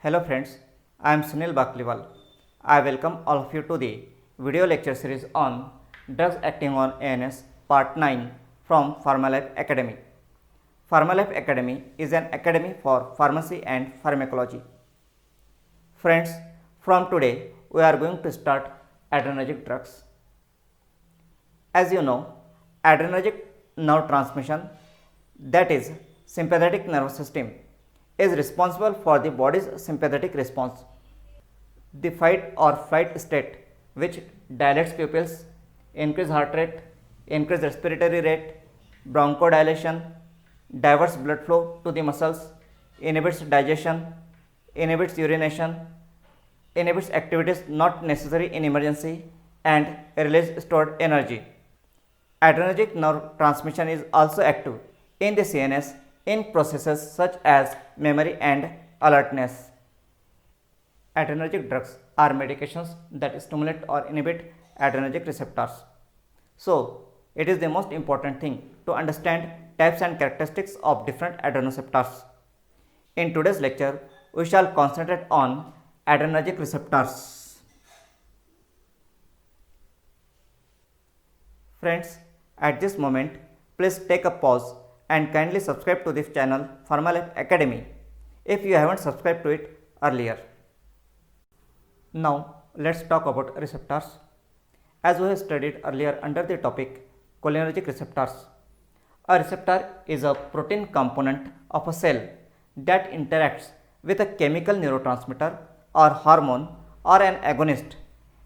Hello friends, I am Sunil Bakliwal. I welcome all of you to the video lecture series on drugs acting on ANS part 9 from PharmaLife Academy. PharmaLife Academy is an academy for pharmacy and pharmacology. Friends, from today we are going to start adrenergic drugs. As you know, adrenergic nerve transmission, that is sympathetic nervous system, is responsible for the body's sympathetic response, the fight or flight state, which dilates pupils, increase heart rate, increase respiratory rate, bronchodilation, diverts blood flow to the muscles, inhibits digestion, inhibits urination, inhibits activities not necessary in emergency, and release stored energy. Adrenergic nerve transmission is also active in the CNS in processes such as memory and alertness. Adrenergic drugs are medications that stimulate or inhibit adrenergic receptors. So, it is the most important thing to understand types and characteristics of different adrenoceptors. In today's lecture, we shall concentrate on adrenergic receptors. Friends, at this moment, please take a pause and kindly subscribe to this channel PharmaLife Academy if you haven't subscribed to it earlier. Now, let's talk about receptors. As we have studied earlier under the topic cholinergic receptors, a receptor is a protein component of a cell that interacts with a chemical neurotransmitter or hormone or an agonist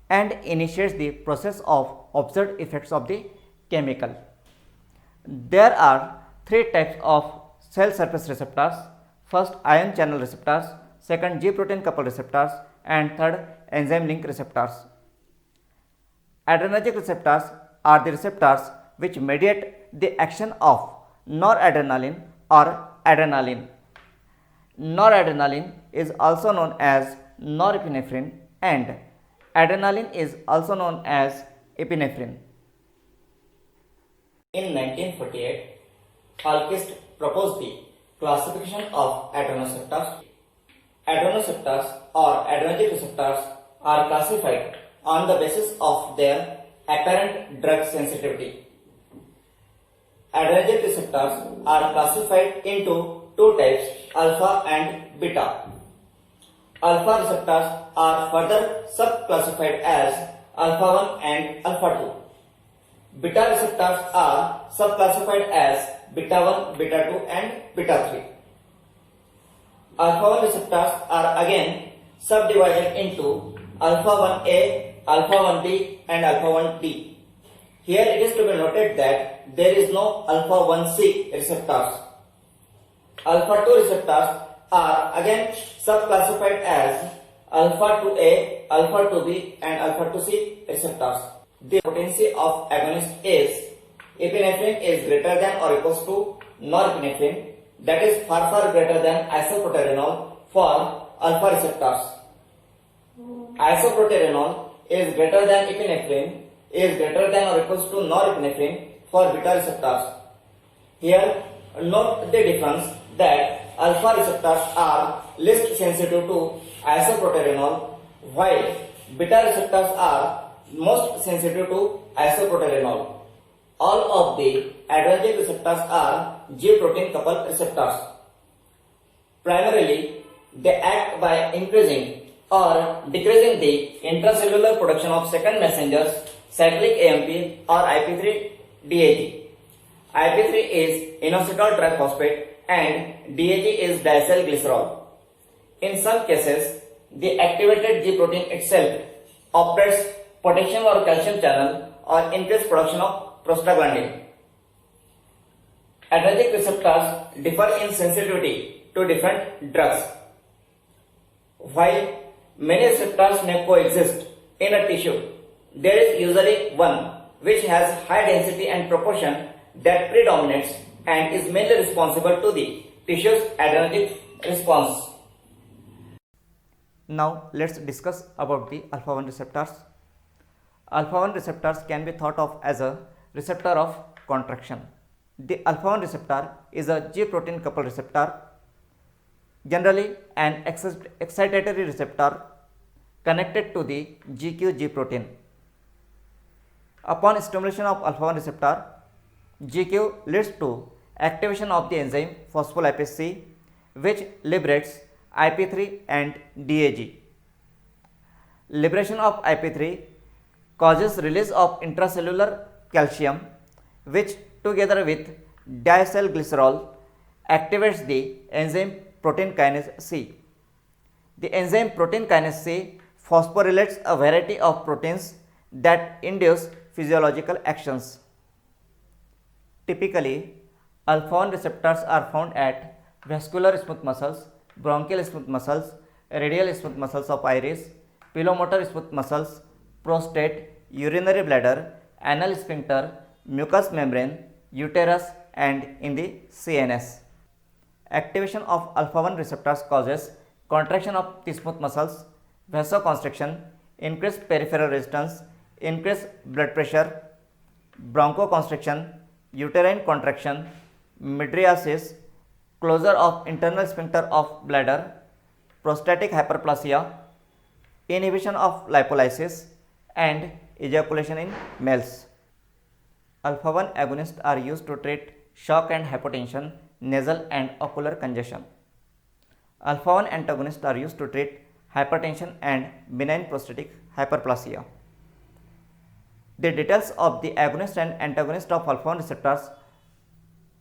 and initiates the process of observed effects of the chemical. There are three types of cell surface receptors. First, ion channel receptors, second, G protein coupled receptors, and third, enzyme link receptors. Adrenergic receptors are the receptors which mediate the action of noradrenaline or adrenaline. Noradrenaline is also known as norepinephrine and adrenaline is also known as epinephrine. In 1948, Ahlqvist proposed the classification of adrenoceptors. Adrenoceptors or adrenergic receptors are classified on the basis of their apparent drug sensitivity. Adrenergic receptors are classified into two types, alpha and beta. Alpha receptors are further subclassified as alpha 1 and alpha 2. Beta receptors are subclassified as beta 1, beta 2 and beta 3. Alpha 1 receptors are again subdivided into alpha 1a, alpha 1b and alpha 1d. Here it is to be noted that there is no alpha 1c receptors. Alpha 2 receptors are again subclassified as alpha 2a, alpha 2b and alpha 2c receptors. The potency of agonist is epinephrine is greater than or equals to norepinephrine, that is far greater than isoproterenol for alpha receptors. Isoproterenol is greater than epinephrine is greater than or equals to norepinephrine for beta receptors. Here note the difference that alpha receptors are least sensitive to isoproterenol while beta receptors are most sensitive to isoproterenol. All of the adrenergic receptors are G protein coupled receptors. Primarily, they act by increasing or decreasing the intracellular production of second messengers, cyclic AMP or IP3 DAG. IP3 is inositol triphosphate and DAG is diacyl glycerol. In some cases, the activated G protein itself operates potassium or calcium channel or increased production of prostaglandin. Adrenergic receptors differ in sensitivity to different drugs. While many receptors may coexist in a tissue, there is usually one which has high density and proportion that predominates and is mainly responsible to the tissue's adrenergic response. Now let's discuss about the alpha 1 receptors. Alpha 1 receptors can be thought of as a receptor of contraction. The alpha 1 receptor is a G protein coupled receptor generally an excitatory receptor connected to the GQ-G protein. Upon stimulation of alpha-1 receptor, GQ leads to activation of the enzyme phospholipase C, which liberates IP3 and DAG. Liberation of IP3 causes release of intracellular calcium, which together with diacylglycerol activates the enzyme protein kinase C. The enzyme protein kinase C phosphorylates a variety of proteins that induce physiological actions. Typically, alpha-1 receptors are found at vascular smooth muscles, bronchial smooth muscles, radial smooth muscles of iris, pilomotor smooth muscles, prostate, urinary bladder, anal sphincter, mucous membrane, uterus, and in the CNS. Activation of alpha-1 receptors causes contraction of the smooth muscles, vasoconstriction, increased peripheral resistance, increased blood pressure, bronchoconstriction, uterine contraction, mydriasis, closure of internal sphincter of bladder, prostatic hyperplasia, inhibition of lipolysis, and ejaculation in males. Alpha-1 agonists are used to treat shock and hypotension, nasal and ocular congestion. Alpha-1 antagonists are used to treat hypertension and benign prostatic hyperplasia. The details of the agonist and antagonist of alpha-1 receptors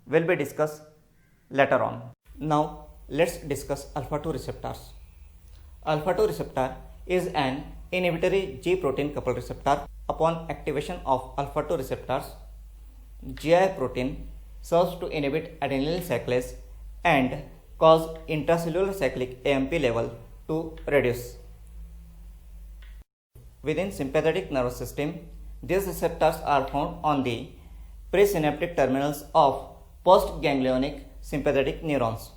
will be discussed later on. Now, let's discuss alpha-2 receptors. Alpha-2 receptor is an inhibitory G protein coupled receptor. Upon activation of alpha-2 receptors, GI protein serves to inhibit adenylyl cyclase and cause intracellular cyclic AMP level to reduce. Within sympathetic nervous system, these receptors are found on the presynaptic terminals of postganglionic sympathetic neurons.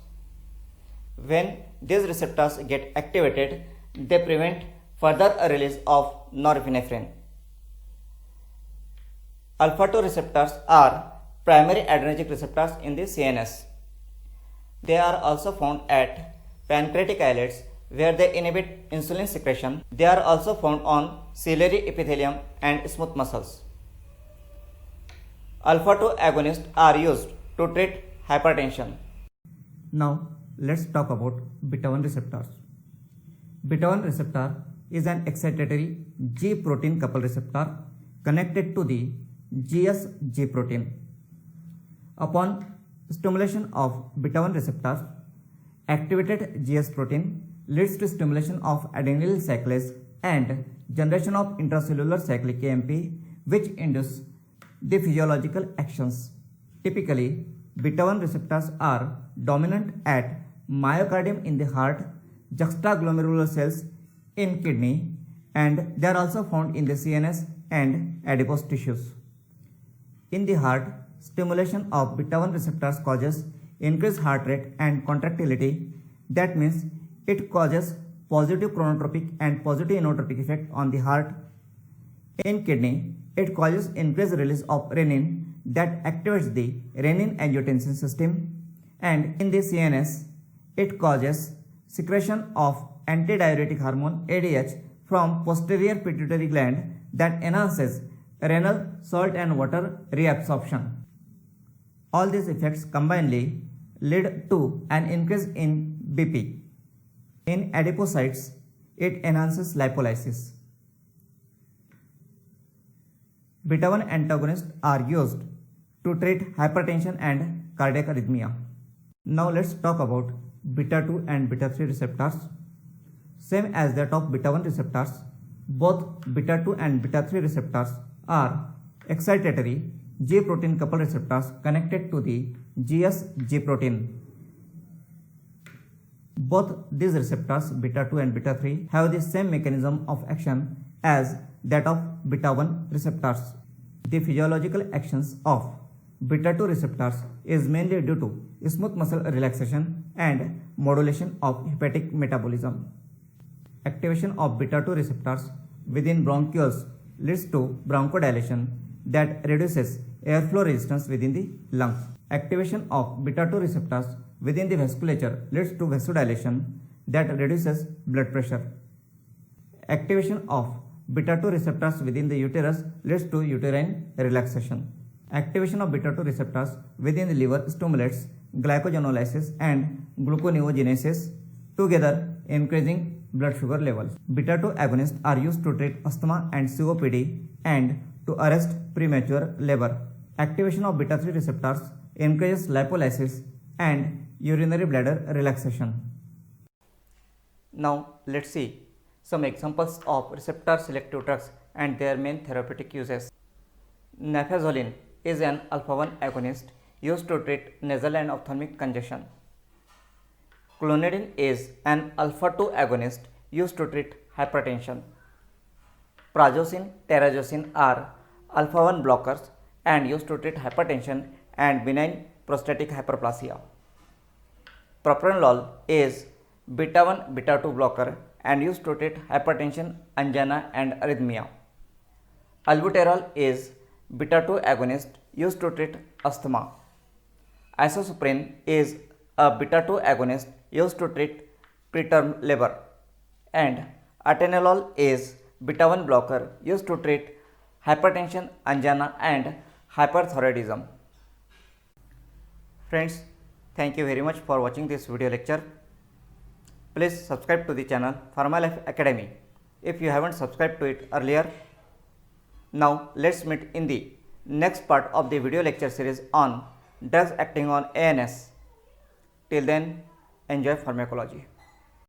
When these receptors get activated, they prevent further release of norepinephrine. Alpha-2 receptors are primary adrenergic receptors in the CNS. They are also found at pancreatic islets where they inhibit insulin secretion. They are also found on ciliary epithelium and smooth muscles. Alpha-2 agonists are used to treat hypertension. Now, let's talk about beta-1 receptors. Beta-1 receptor is an excitatory G protein coupled receptor connected to the GS-G protein. Upon stimulation of beta-1 receptors, activated GS protein leads to stimulation of adenylyl cyclase and generation of intracellular cyclic AMP, which induce the physiological actions. Typically, beta-1 receptors are dominant at myocardium in the heart, juxtaglomerular cells in kidney, and they are also found in the CNS and adipose tissues. In the heart, stimulation of beta-1 receptors causes increased heart rate and contractility. That means it causes positive chronotropic and positive inotropic effect on the heart. In kidney, it causes increased release of renin that activates the renin-angiotensin system, and in the CNS, it causes secretion of antidiuretic hormone ADH from posterior pituitary gland that enhances renal salt and water reabsorption. All these effects combinedly lead to an increase in BP. In adipocytes, it enhances lipolysis. Beta-1 antagonists are used to treat hypertension and cardiac arrhythmia. Now let's talk about beta-2 and beta-3 receptors. Same as that of beta-1 receptors, both beta-2 and beta-3 receptors are excitatory G protein coupled receptors connected to the GS-G protein. Both these receptors, beta-2 and beta-3, have the same mechanism of action as that of beta-1 receptors. The physiological actions of beta-2 receptors is mainly due to smooth muscle relaxation and modulation of hepatic metabolism. Activation of beta-2 receptors within bronchioles leads to bronchodilation that reduces airflow resistance within the lungs. Activation of beta-2 receptors within the vasculature leads to vasodilation that reduces blood pressure. Activation of beta-2 receptors within the uterus leads to uterine relaxation. Activation of beta-2 receptors within the liver stimulates glycogenolysis and gluconeogenesis, together increasing blood sugar levels. Beta-2 agonists are used to treat asthma and COPD and to arrest premature labor. Activation of beta-3 receptors encourages lipolysis and urinary bladder relaxation. Now let's see some examples of receptor selective drugs and their main therapeutic uses. Nafazoline is an alpha-1 agonist used to treat nasal and ophthalmic congestion. Clonidine is an alpha-2 agonist used to treat hypertension. Prazosin, terazosin are alpha-1 blockers and used to treat hypertension and benign prostatic hyperplasia. Propranolol is beta-1 beta-2 blocker and used to treat hypertension, angina and arrhythmia. Albuterol is beta-2 agonist used to treat asthma. Isosuprin is a beta-2 agonist used to treat preterm labor. And atenolol is beta-1 blocker used to treat hypertension, angina and hyperthyroidism. Friends, thank you very much for watching this video lecture. Please subscribe to the channel PharmaLife Academy if you haven't subscribed to it earlier. Now let's meet in the next part of the video lecture series on drugs acting on ANS. Till then, enjoy pharmacology.